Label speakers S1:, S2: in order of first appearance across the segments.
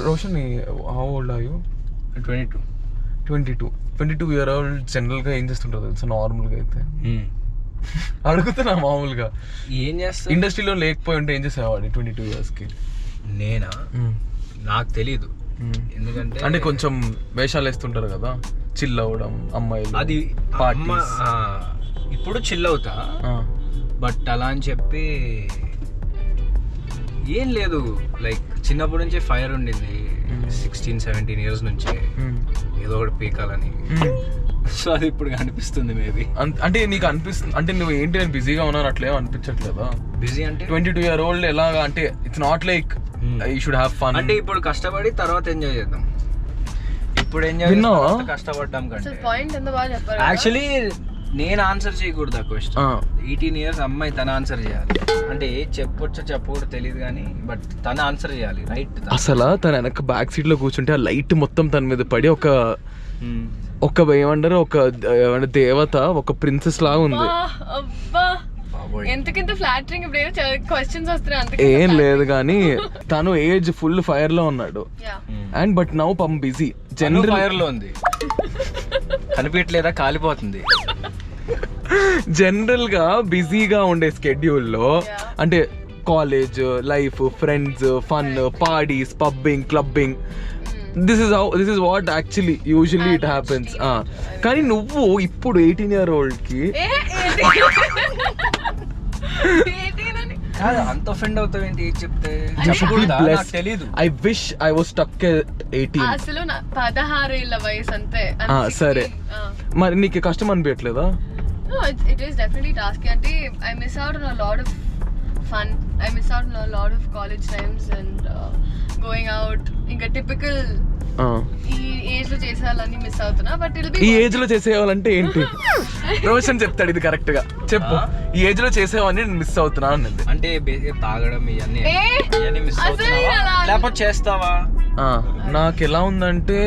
S1: Roshan, how old are you? 22 year old జనరల్గా ఏం చేస్తుంటారు తెలుసా? నార్మల్గా అయితే అడుగుతున్నా మామూలుగా,
S2: ఏం చేస్తా
S1: ఇండస్ట్రీలో లేకపోయి ఉంటే ఏం చేసేవాడు 22 yearsకి?
S2: నేనా? నాకు తెలీదు. ఎందుకంటే
S1: అంటే కొంచెం వేషాలు వేస్తుంటారు కదా, చిల్ అవ్వడం, అమ్మాయిలు,
S2: అది
S1: పార్టీస్.
S2: ఇప్పుడు చిల్ అవుతా, బట్ అలా అని చెప్పి ఏం లేదు. లైక్ చిన్నప్పటి నుంచే ఫైర్ ఉండింది, 16-17 years నుంచి ఏదో ఒకటి పీకాలని. సో అది ఇప్పుడు అనిపిస్తుంది మేబీ.
S1: అంటే నీకు అనిపిస్తుంది అంటే నువ్వు ఏంటి నేను బిజీగా ఉన్నాను అట్లేం అనిపించట్లేదా?
S2: బిజీ అంటే
S1: 22 year old ఎలాగా అంటే it's not like you should have fun.
S2: అంటే ఇప్పుడు కష్టపడి తర్వాత ఎంజాయ్ చేద్దాం. ఇప్పుడు ఎంజాయ్ కష్టపడ్డాం కంటే యాక్చువల్లీ నేను ఆన్సర్ చేయకూడదు ఆ క్వశ్చన్. 18 years అమ్మాయి తన ఆన్సర్ చేయాలి. అంటే చెప్పొచ్చో చెప్పకూడదు తెలియదు కానీ బట్ తన ఆన్సర్ చేయాలి, రైట్? అసలు
S1: తన వెనక బ్యాక్ సీట్ లో కూర్చుంటే ఆ లైట్ మొత్తం తన మీద పడి ఒక ఏమంటారు, ఒక దేవత, ఒక ప్రిన్సెస్ లాగా ఉంది. ఏం లేదు కానీ తను ఏజ్ ఫుల్ ఫైర్ లో ఉన్నాడు. అండ్ బట్ నౌ పం బిజీ, జనరల్
S2: ఫైర్ లో ఉంది, కనిపించట్లేదా? కాలిపోతుంది.
S1: జనరల్ గా బిజీగా ఉండే స్కెడ్యూల్లో అంటే college life, friends, fun, parties, pubbing, clubbing, this is what actually usually it happens. కానీ నువ్వు ఇప్పుడు 18 year old కి
S2: అంత offend అవుతావు ఏంటి చెప్తే? తెలీదు.
S1: I wish I was stuck at 18.
S3: అసలు 16 ఏళ్ల వయసు అంతే.
S1: సరే, మరి నీకు కష్టం అనిపించట్లేదా?
S3: No, it is definitely tasky. Ante I miss out on a lot of fun. I miss out on a lot of college times and going out. Inga typical ఈ age లో చేసేయాలని మిస్ అవుతున్నా. బట్
S1: ఈ age లో చేసేవాళ్ళంటే ఏంటి? రోషన్ చెప్తాడు ఇది correct గా. చెప్పు, ఈ ఏజ్ లో చేసేవాళ్ళని నేను మిస్ అవుతున్నా అన్నది.
S2: అంటే తాగడం ఇవన్నీ మిస్ అవుతున్నావా లేకపోతే చేస్తావా?
S1: నాకు ఎలా ఉందంటే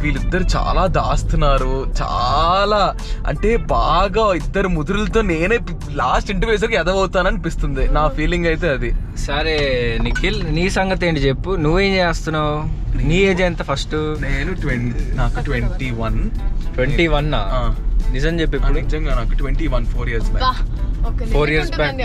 S1: వీళ్ళిద్దరు చాలా దాస్తున్నారు, చాలా అంటే బాగా ఇద్దరు ముదురులతో నేనే లాస్ట్ ఇంటర్వ్యూ వేసరికి ఎదవవుతాను అనిపిస్తుంది నా ఫీలింగ్ అయితే అది.
S2: సరే నిఖిల్, నీ సంగతి ఏంటి చెప్పు, నువ్వేం చేస్తున్నావు? నీ ఏజ్ ఎంత ఫస్ట్?
S1: నేను నాకు 21.
S2: నిజం చెప్పి ఇప్పుడు
S1: నిజంగా నాకు 21, 4 years బ్యాక్.
S2: 4 years బ్యాక్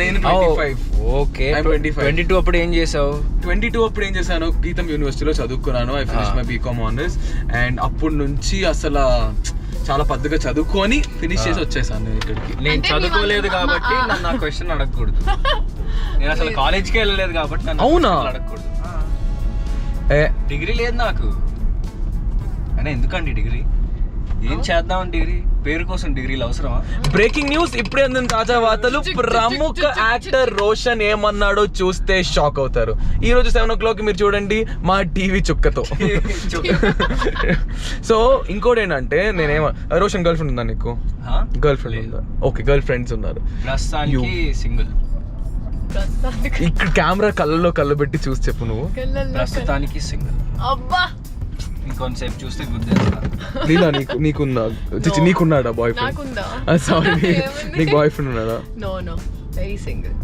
S1: నేను 25.
S2: ఓకే, 22 అప్పుడు ఏం చేసావు?
S1: 22 అప్పుడు ఏం చేశాను, గీతం యూనివర్సిటీలో చదువుకున్నాను. I finish my BCom honours. And అప్పటి నుంచి అసలు చాలా పెద్దగా చదువుకొని ఫినిష్ చేసి వచ్చేసాను నేను ఇక్కడికి.
S2: నేను చదువుకోలేదు కాబట్టి నన్ను ఆ క్వశ్చన్ అడగకూడదు. నేను అసలు కాలేజ్కి వెళ్ళలేదు కాబట్టి నన్ను
S1: అవునా
S2: అడగకూడదు. డిగ్రీ లేదు నాకు. అయినా ఎందుకండి డిగ్రీ? ఏం చేద్దామని డిగ్రీ? పేరు కోసం డిగ్రీలు అవసరమా?
S1: బ్రేకింగ్ న్యూస్ ఇప్పుడే అందిన తాజా వార్తలు. ప్రముఖ యాక్టర్ రోషన్ ఏమన్నాడో చూస్తే షాక్ అవుతారు. ఈ రోజు 7 o'clock మీరు చూడండి మా టీవీ చుక్కతో. సో ఇంకోటి ఏంటంటే రోషన్ గర్ల్ ఫ్రెండ్ ఉందా నీకు? గర్ల్ ఫ్రెండ్ ఉందా? ఓకే, గర్ల్ ఫ్రెండ్స్ ఉన్నారు.
S2: ప్రస్తుతానికి సింగిల్.
S1: ఇక్కడ కెమెరా కళ్ళలో కళ్ళు పెట్టి చూసి చెప్పు నువ్వు.
S2: ప్రస్తుతానికి సింగిల్.
S3: అబ్బా,
S2: ఇంకొంతసేపు చూస్తే గుర్తేస్తా.
S1: లీలా నీకున్నా? నీకున్నాడా బాయ్ ఫ్రెండ్? సారీ, నీకు బాయ్ ఫ్రెండ్ ఉన్నాడా?
S3: No very single.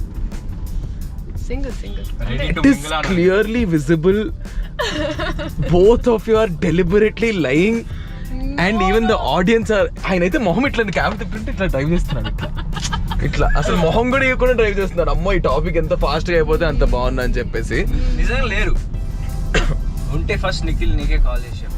S1: It is clearly visible both of you are deliberately lying and even the audience are. ఆయనైతే మొహం ఇట్లా కెమెరా తిప్పుంటే ఇట్లా డ్రైవ్ చేస్తున్నాడు, ఇట్లా అసలు మొహం కూడా ఇవ్వకుండా డ్రైవ్ చేస్తున్నాడు. అమ్మో ఈ టాపిక్ ఎంత ఫాస్ట్ గా అయిపోతే అంత బాగుంది అని చెప్పేసి.
S2: నిజంగా లేరు ఉంటే ఫస్ట్ నిఖిల్ నీకే కాల్ చేశాను.